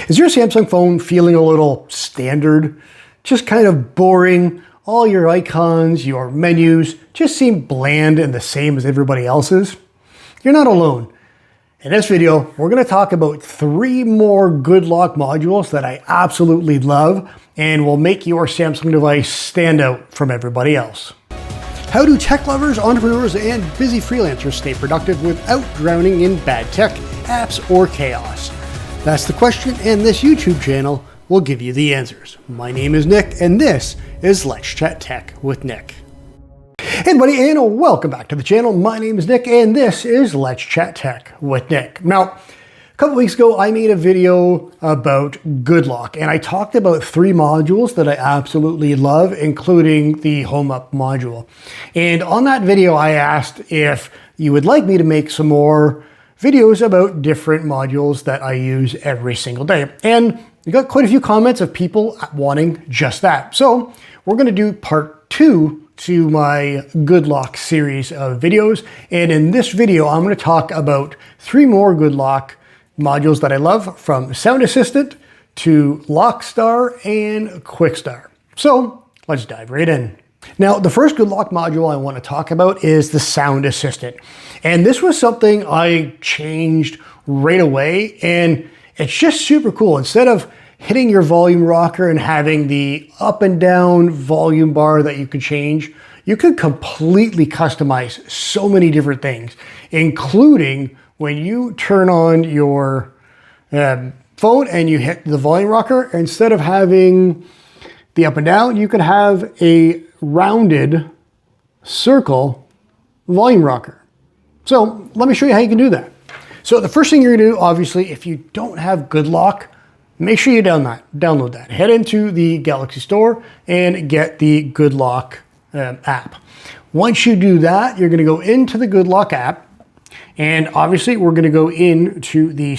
Is your Samsung phone feeling a little standard? Just kind of boring? All your icons, your menus just seem bland and the same as everybody else's? You're not alone. In this video, we're going to talk about 3 more good lock modules that I absolutely love and will make your Samsung device stand out from everybody else. How do tech lovers, entrepreneurs, and busy freelancers stay productive without drowning in bad tech, apps, or chaos? That's the question, and this YouTube channel will give you the answers. My name is Nick, and this is Let's Chat Tech with Nick. Hey everybody, and welcome back to the channel. My name is Nick, and this is Let's Chat Tech with Nick. Now, a couple weeks ago, I made a video about Good Lock, and I talked about 3 modules that I absolutely love, including the Home Up module. And on that video, I asked if you would like me to make some more videos about different modules that I use every single day. And we got quite a few comments of people wanting just that. So we're going to do part 2 to my Good Lock series of videos. And in this video, I'm going to talk about 3 more Good Lock modules that I love, from Sound Assistant to Lockstar and Quickstar. So let's dive right in. Now, the first Good Lock module I want to talk about is the Sound Assistant. And this was something I changed right away, and it's just super cool. Instead of hitting your volume rocker and having the up and down volume bar that you could change, you could completely customize so many different things, including when you turn on your phone and you hit the volume rocker, instead of having the up and down, you could have a rounded circle volume rocker. So let me show you how you can do that. So the first thing you're gonna do, obviously, if you don't have Good Lock, make sure you download that. Head into the Galaxy Store and get the Good Lock app. Once you do that, you're gonna go into the Good Lock app, and obviously we're gonna go into the the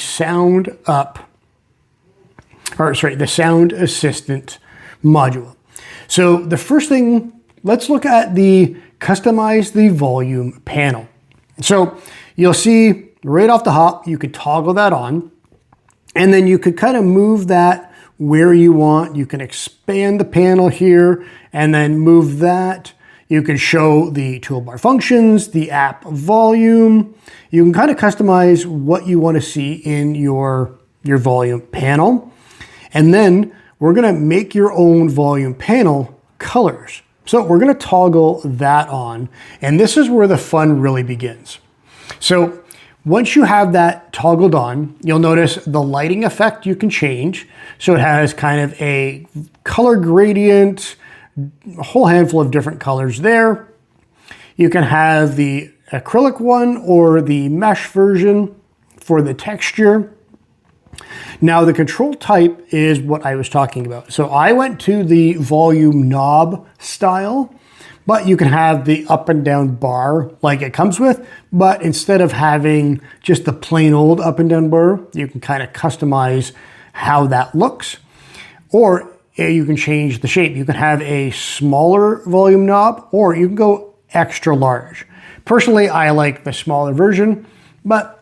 Sound Assistant module. So the first thing, let's look at the customize the volume panel. So you'll see right off the hop, you could toggle that on, and then you could kind of move that where you want. You can expand the panel here and then move that. You can show the toolbar functions, the app volume. You can kind of customize what you want to see in your volume panel. And then we're going to make your own volume panel colors. So we're going to toggle that on, and this is where the fun really begins. So once you have that toggled on, you'll notice the lighting effect you can change. So it has kind of a color gradient, a whole handful of different colors there. You can have the acrylic one or the mesh version for the texture. Now the control type is what I was talking about. So I went to the volume knob style, but you can have the up and down bar like it comes with, but instead of having just the plain old up and down bar, you can kind of customize how that looks. Or you can change the shape. You can have a smaller volume knob, or you can go extra large. Personally, I like the smaller version, but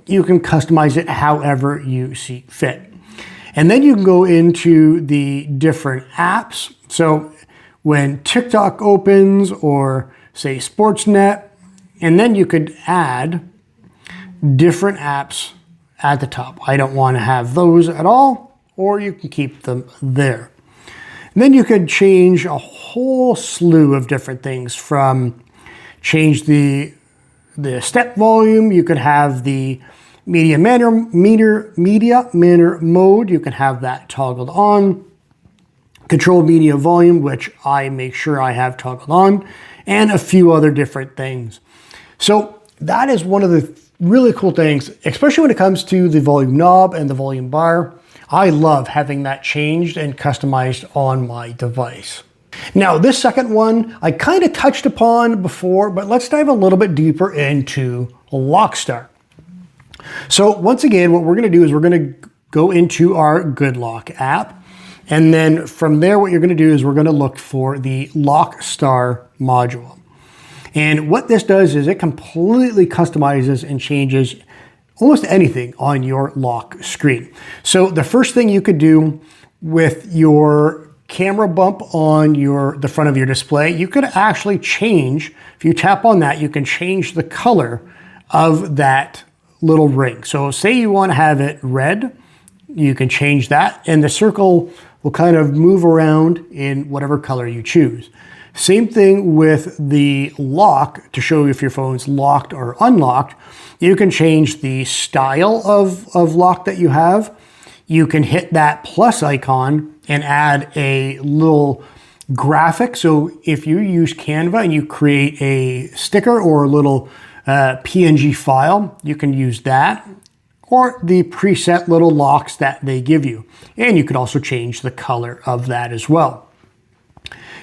you can customize it however you see fit. And then you can go into the different apps. So when TikTok opens, or say Sportsnet, and then you could add different apps at the top. I don't want to have those at all, or you can keep them there. And then you could change a whole slew of different things, from change the step volume. You could have the media manner mode. You can have that toggled on. Control media volume, which I make sure I have toggled on, and a few other different things. So that is one of the really cool things, especially when it comes to the volume knob and the volume bar. I love having that changed and customized on my device. Now, this second one I kind of touched upon before, but let's dive a little bit deeper into Lockstar. So once again, what we're going to do is we're going to go into our Good Lock app. And then from there, what you're going to do is we're going to look for the Lockstar module. And what this does is it completely customizes and changes almost anything on your lock screen. So the first thing you could do with your camera bump on the front of your display, you could actually change, if you tap on that, you can change the color of that little ring. So say you want to have it red, you can change that, and the circle will kind of move around in whatever color you choose. Same thing with the lock to show if your phone's locked or unlocked. You can change the style of lock that you have. You can hit that plus icon and add a little graphic. So if you use Canva and you create a sticker or a little PNG file, you can use that, or the preset little locks that they give you. And you could also change the color of that as well.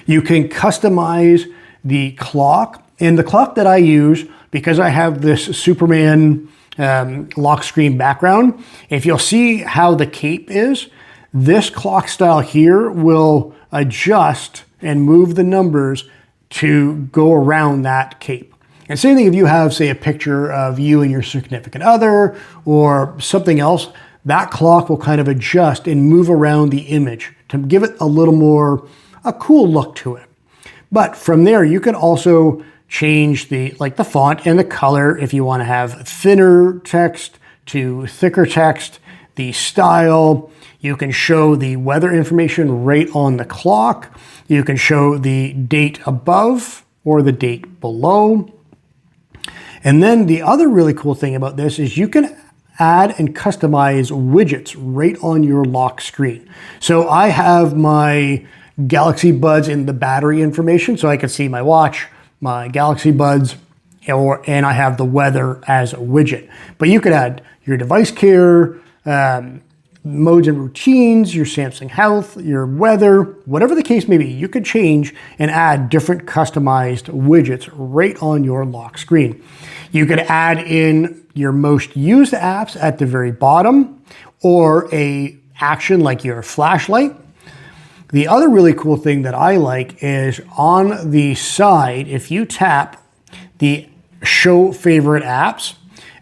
You can customize the clock, and the clock that I use, because I have this Superman lock screen background, if you'll see how the cape is, this clock style here will adjust and move the numbers to go around that cape. And same thing if you have, say, a picture of you and your significant other or something else, that clock will kind of adjust and move around the image to give it a little more, a cool look to it. But from there, you can also change the font and the color if you want to have thinner text to thicker text, the style. You can show the weather information right on the clock. You can show the date above or the date below. And then the other really cool thing about this is you can add and customize widgets right on your lock screen. So I have my Galaxy Buds in the battery information, so I can see my watch, my Galaxy Buds, and I have the weather as a widget. But you could add your device care, modes and routines, your Samsung Health, your weather, whatever the case may be, you could change and add different customized widgets right on your lock screen. You could add in your most used apps at the very bottom, or a action like your flashlight. The other really cool thing that I like is on the side, if you tap the show favorite apps,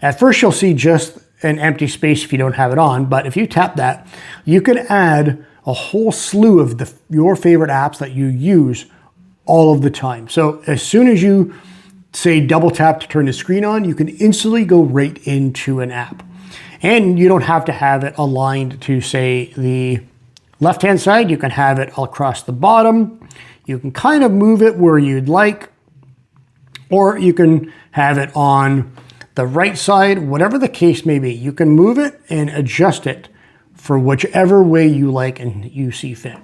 at first you'll see just an empty space if you don't have it on, but if you tap that, you can add a whole slew of your favorite apps that you use all of the time. So as soon as you say double tap to turn the screen on, you can instantly go right into an app. And you don't have to have it aligned to, say, the left-hand side. You can have it across the bottom. You can kind of move it where you'd like, or you can have it on the right side, whatever the case may be. You can move it and adjust it for whichever way you like and you see fit.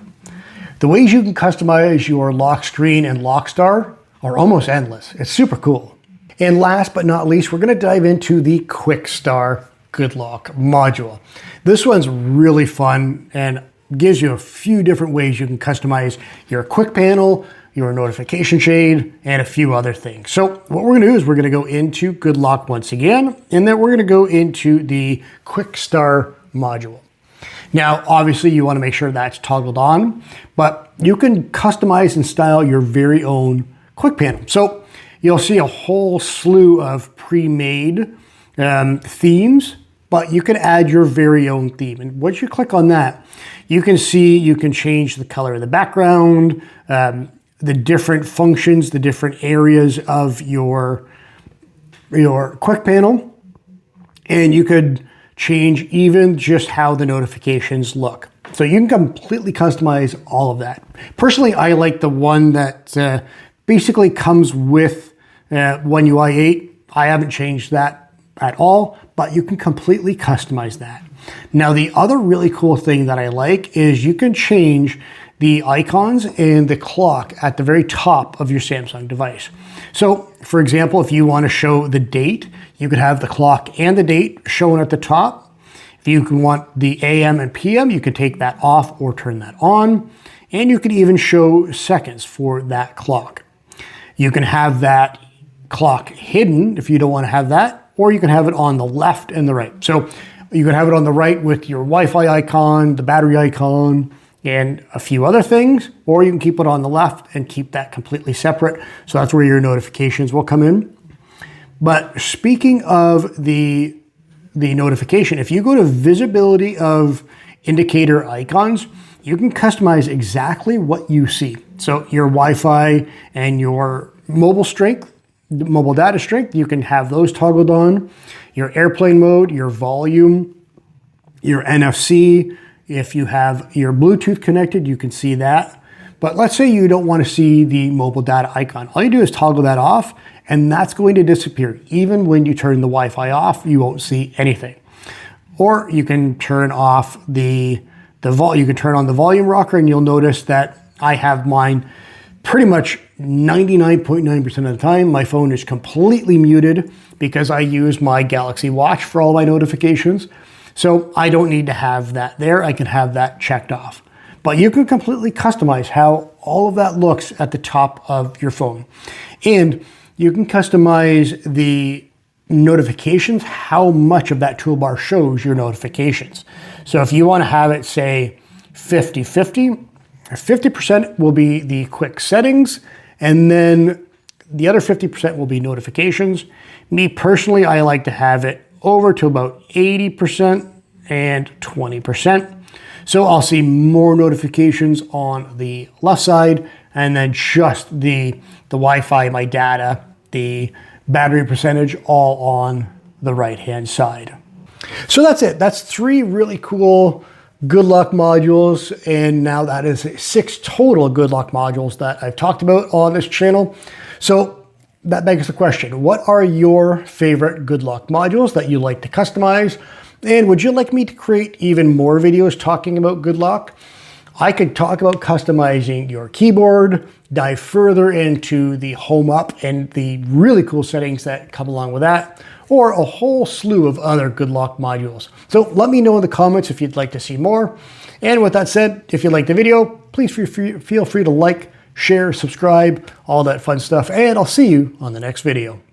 The ways you can customize your lock screen and lock star are almost endless. It's super cool. And last but not least, we're going to dive into the Quick Star Good Lock module. This one's really fun and gives you a few different ways you can customize your quick panel, your notification shade, and a few other things. So what we're gonna do is we're gonna go into Good Lock once again, and then we're gonna go into the Quick Star module. Now, obviously you wanna make sure that's toggled on, but you can customize and style your very own quick panel. So you'll see a whole slew of pre-made themes, but you can add your very own theme. And once you click on that, you can see you can change the color of the background, the different functions, the different areas of your quick panel, and you could change even just how the notifications look. So you can completely customize all of that. Personally, I like the one that basically comes with One UI 8. I haven't changed that at all, but you can completely customize that. Now, the other really cool thing that I like is you can change the icons and the clock at the very top of your Samsung device. So, for example, if you want to show the date, you could have the clock and the date shown at the top. If you can want the AM and PM, you can take that off or turn that on. And you could even show seconds for that clock. You can have that clock hidden if you don't want to have that, or you can have it on the left and the right. So you can have it on the right with your Wi-Fi icon, the battery icon, and a few other things, or you can keep it on the left and keep that completely separate. So that's where your notifications will come in. But speaking of the the notification. If you go to visibility of indicator icons, you can customize exactly what you see. So your Wi-Fi and your mobile strength, mobile data strength, you can have those toggled on. Your airplane mode, your volume, your NFC. If you have your Bluetooth connected, you can see that. But let's say you don't want to see the mobile data icon. All you do is toggle that off, and that's going to disappear. Even when you turn the Wi-Fi off, you won't see anything. Or you can turn off you can turn on the volume rocker, and you'll notice that I have mine pretty much 99.9% of the time. My phone is completely muted because I use my Galaxy Watch for all my notifications. So I don't need to have that there. I can have that checked off. But you can completely customize how all of that looks at the top of your phone. And you can customize the notifications, how much of that toolbar shows your notifications. So if you want to have it say 50-50, 50% will be the quick settings, and then the other 50% will be notifications. Me personally, I like to have it over to about 80% and 20%. So I'll see more notifications on the left side, and then just the Wi-Fi, my data, the battery percentage, all on the right-hand side. So that's it. That's 3 really cool Good Luck modules, and now that is 6 total Good Luck modules that I've talked about on this channel. So that begs the question, what are your favorite Good Luck modules that you like to customize? And would you like me to create even more videos talking about Good Luck? I could talk about customizing your keyboard, dive further into the home up and the really cool settings that come along with that, or a whole slew of other Good Luck modules. So let me know in the comments if you'd like to see more. And with that said, if you liked the video, please feel free to like, share, subscribe, all that fun stuff, and I'll see you on the next video.